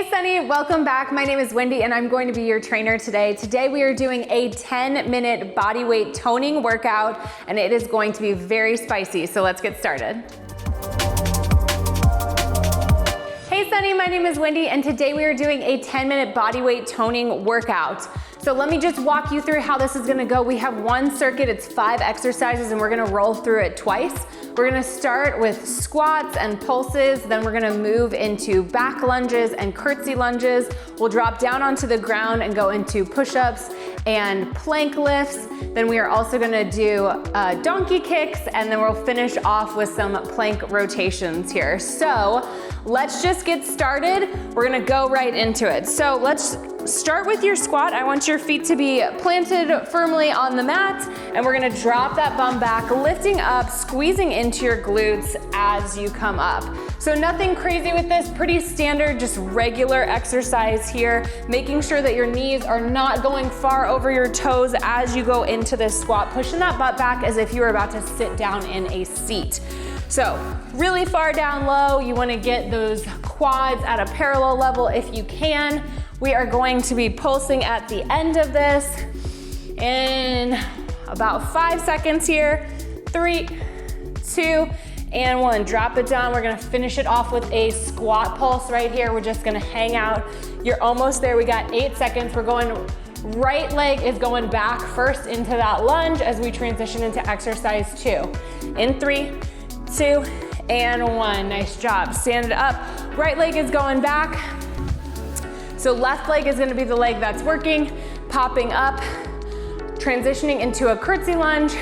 Hey Sunny, welcome back. My name is Wendy and I'm going to be your trainer today. Today we are doing a 10-minute body weight toning workout and it is going to be very spicy, so let's get started. Hey Sunny, my name is Wendy and today we are doing a 10-minute body weight toning workout. So let me just walk you through how this is gonna go. We have one circuit, it's 5 exercises and we're gonna roll through it twice. We're gonna start with squats and pulses, then we're gonna move into back lunges and curtsy lunges. We'll drop down onto the ground and go into push-ups and plank lifts. Then we are also gonna do donkey kicks, and then we'll finish off with some plank rotations here. So let's just get started. We're gonna go right into it. So let's start with your squat. I want your feet to be planted firmly on the mat, and we're gonna drop that bum back, lifting up, squeezing into your glutes as you come up. So nothing crazy with this, pretty standard, just regular exercise here, making sure that your knees are not going far over your toes as you go into this squat, pushing that butt back as if you were about to sit down in a seat. So really far down low, you wanna get those quads at a parallel level if you can. We are going to be pulsing at the end of this in about 5 seconds here. 3, 2, and 1. Drop it down. We're gonna finish it off with a squat pulse right here. We're just gonna hang out. You're almost there. We got 8 seconds. We're going, right leg is going back first into that lunge as we transition into exercise 2. In 3, 2, and 1. Nice job. Stand it up. Right leg is going back. So left leg is gonna be the leg that's working, popping up, transitioning into a curtsy lunge,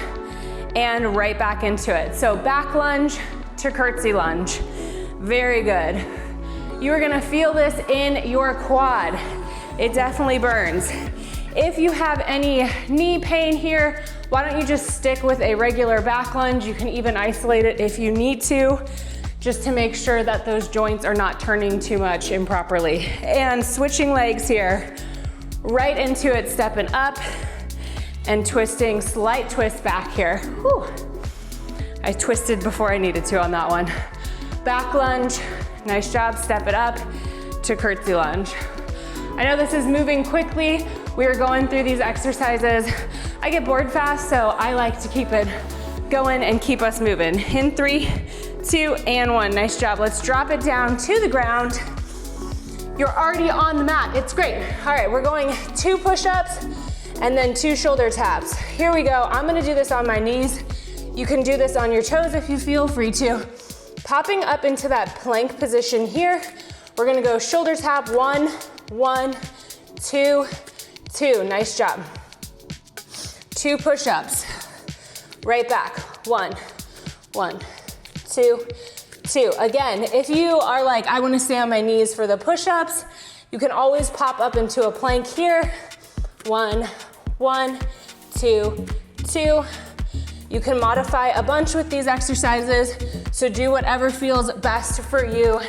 and right back into it. So back lunge to curtsy lunge. Very good. You are gonna feel this in your quad. It definitely burns. If you have any knee pain here, why don't you just stick with a regular back lunge? You can even isolate it if you need to, just to make sure that those joints are not turning too much improperly. And switching legs here, right into it, stepping up and twisting, slight twist back here. Whew. I twisted before I needed to on that one. Back lunge, nice job, step it up to curtsy lunge. I know this is moving quickly. We are going through these exercises. I get bored fast, so I like to keep it going and keep us moving. In 3, 2, and 1. Nice job. Let's drop it down to the ground. You're already on the mat. It's great. All right, we're going 2 push-ups and then 2 shoulder taps. Here we go. I'm gonna do this on my knees. You can do this on your toes if you feel free to. Popping up into that plank position here. We're gonna go shoulder tap. 1, 1, 2, 2. Nice job. 2 push-ups. Right back. 1, 1, 2, 2. Again, if you are like, I wanna stay on my knees for the push-ups, you can always pop up into a plank here. 1, 1, 2, 2. You can modify a bunch with these exercises, so do whatever feels best for you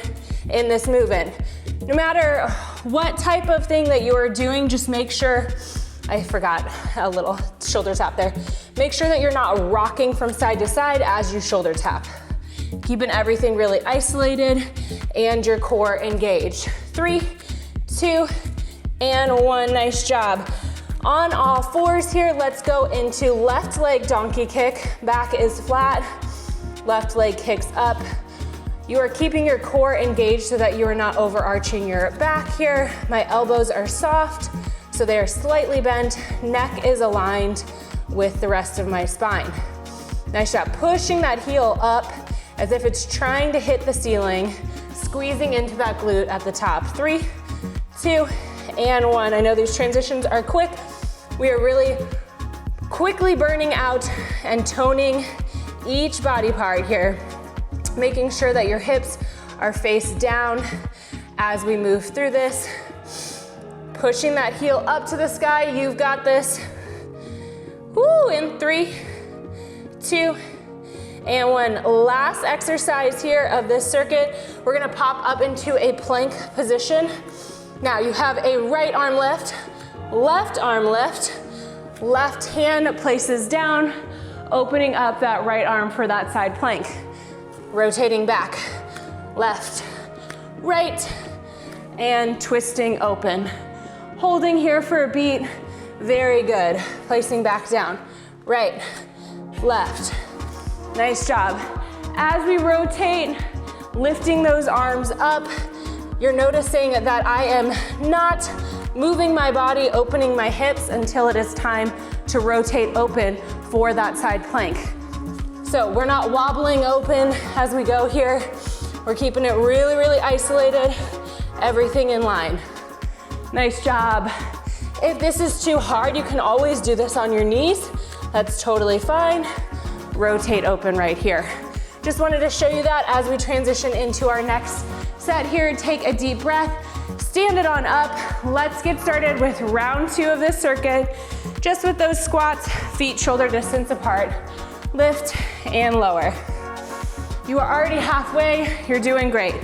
in this movement. No matter what type of thing that you are doing, just make sure, I forgot a little shoulder tap there. Make sure that you're not rocking from side to side as you shoulder tap. Keeping everything really isolated and your core engaged. 3, 2, and 1. Nice job. On all fours here, let's go into left leg donkey kick. Back is flat, left leg kicks up. You are keeping your core engaged so that you are not overarching your back here. My elbows are soft, so they are slightly bent. Neck is aligned with the rest of my spine. Nice job. Pushing that heel up as if it's trying to hit the ceiling, squeezing into that glute at the top. 3, 2, and 1. I know these transitions are quick. We are really quickly burning out and toning each body part here, making sure that your hips are face down as we move through this. Pushing that heel up to the sky. You've got this. Woo, in 3, 2, and 1. Last exercise here of this circuit. We're gonna pop up into a plank position. Now you have a right arm lift, left arm lift, left hand places down, opening up that right arm for that side plank. Rotating back, left, right, and twisting open. Holding here for a beat. Very good. Placing back down. Right, left. Nice job. As we rotate, lifting those arms up, you're noticing that I am not moving my body, opening my hips until it is time to rotate open for that side plank. So we're not wobbling open as we go here. We're keeping it really, really isolated. Everything in line. Nice job. If this is too hard, you can always do this on your knees. That's totally fine. Rotate open right here. Just wanted to show you that as we transition into our next set here. Take a deep breath, stand it on up. Let's get started with round 2 of this circuit. Just with those squats, feet shoulder distance apart. Lift and lower. You are already halfway, you're doing great.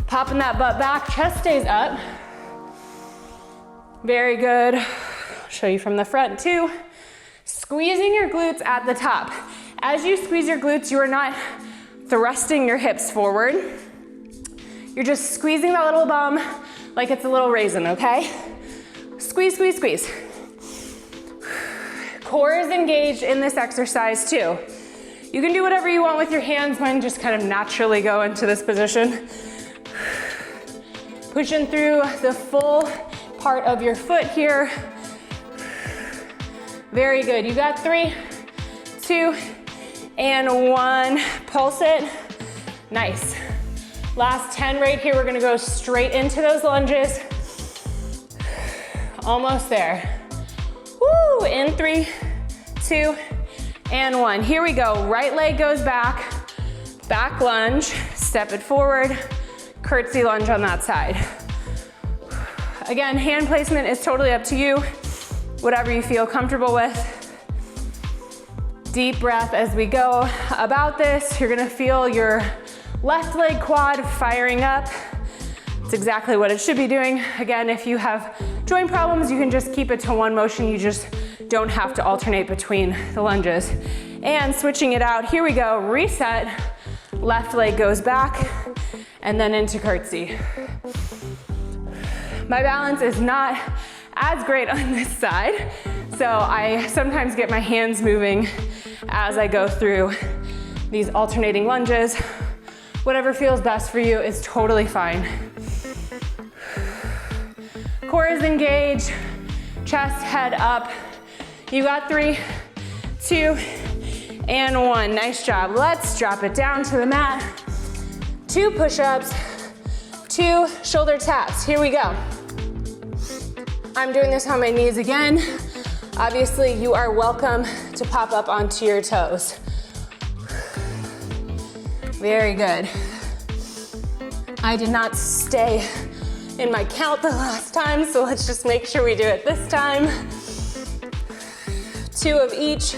Popping that butt back, chest stays up. Very good. I'll show you from the front too. Squeezing your glutes at the top. As you squeeze your glutes, you are not thrusting your hips forward. You're just squeezing that little bum like it's a little raisin, okay? Squeeze, squeeze, squeeze. Core is engaged in this exercise too. You can do whatever you want with your hands. Mine just kind of naturally go into this position. Pushing through the full part of your foot here. Very good. You got 3, 2, and 1. Pulse it. Nice. Last 10 right here. We're gonna go straight into those lunges. Almost there. Woo! In 3, 2, and 1. Here we go. Right leg goes back. Back lunge. Step it forward. Curtsy lunge on that side. Again, hand placement is totally up to you. Whatever you feel comfortable with. Deep breath as we go about this. You're gonna feel your left leg quad firing up. It's exactly what it should be doing. Again, if you have joint problems, you can just keep it to one motion. You just don't have to alternate between the lunges. And switching it out, here we go, reset. Left leg goes back and then into curtsy. My balance is not as great on this side, so I sometimes get my hands moving as I go through these alternating lunges. Whatever feels best for you is totally fine. Core is engaged, chest, head up. You got 3, 2, and 1. Nice job. Let's drop it down to the mat. 2 push-ups, 2 shoulder taps. Here we go. I'm doing this on my knees again. Obviously, you are welcome to pop up onto your toes. Very good. I did not stay in my count the last time, so let's just make sure we do it this time. 2 of each.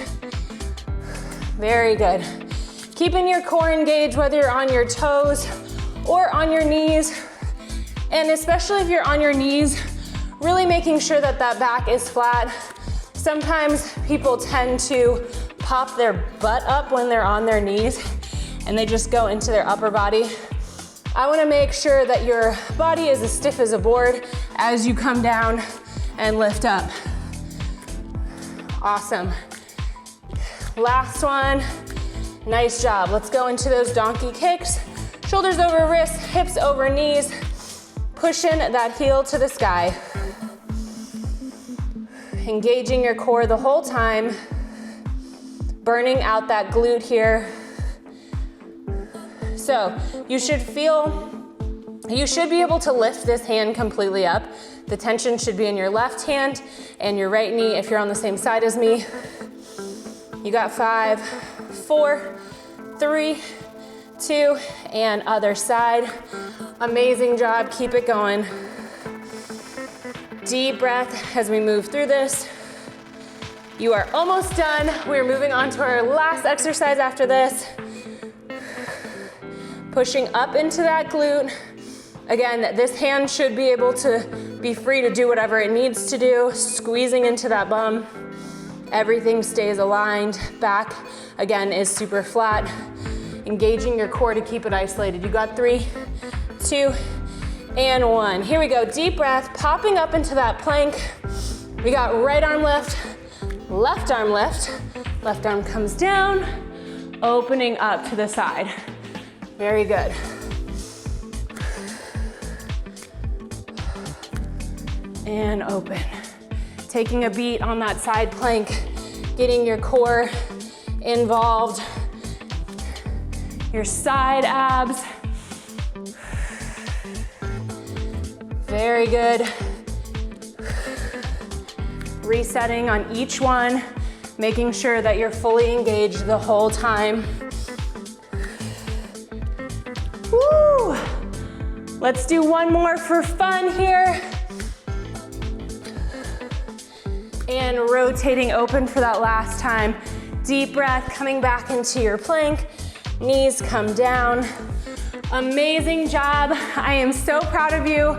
Very good. Keeping your core engaged, whether you're on your toes or on your knees. And especially if you're on your knees, really making sure that that back is flat. Sometimes people tend to pop their butt up when they're on their knees and they just go into their upper body. I wanna make sure that your body is as stiff as a board as you come down and lift up. Awesome. Last one. Nice job. Let's go into those donkey kicks. Shoulders over wrists, hips over knees. Pushing that heel to the sky. Engaging your core the whole time. Burning out that glute here. So you should be able to lift this hand completely up. The tension should be in your left hand and your right knee if you're on the same side as me. You got 5, 4, 3, 2, and other side. Amazing job, keep it going. Deep breath as we move through this. You are almost done. We're moving on to our last exercise after this. Pushing up into that glute. Again, this hand should be able to be free to do whatever it needs to do. Squeezing into that bum. Everything stays aligned. Back, again, is super flat. Engaging your core to keep it isolated. You got 3, 2, and 1. Here we go, deep breath, popping up into that plank. We got right arm lift, left arm lift. Left arm comes down, opening up to the side. Very good. And open. Taking a beat on that side plank, getting your core involved, your side abs. Very good. Resetting on each one, making sure that you're fully engaged the whole time. Woo! Let's do one more for fun here. And rotating open for that last time. Deep breath, coming back into your plank. Knees come down. Amazing job. I am so proud of you.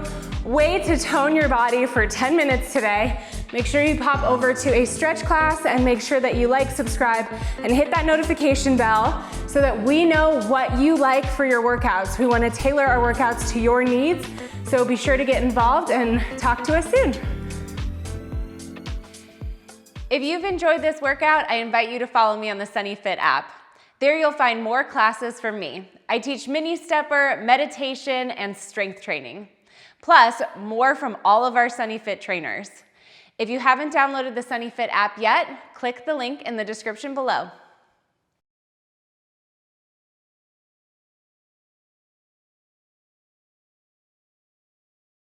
Way to tone your body for 10 minutes today. Make sure you pop over to a stretch class and make sure that you like, subscribe, and hit that notification bell so that we know what you like for your workouts. We want to tailor our workouts to your needs, so be sure to get involved and talk to us soon. If you've enjoyed this workout, I invite you to follow me on the SunnyFit app. There you'll find more classes from me. I teach mini stepper, meditation, and strength training. Plus, more from all of our SunnyFit trainers. If you haven't downloaded the SunnyFit app yet, click the link in the description below.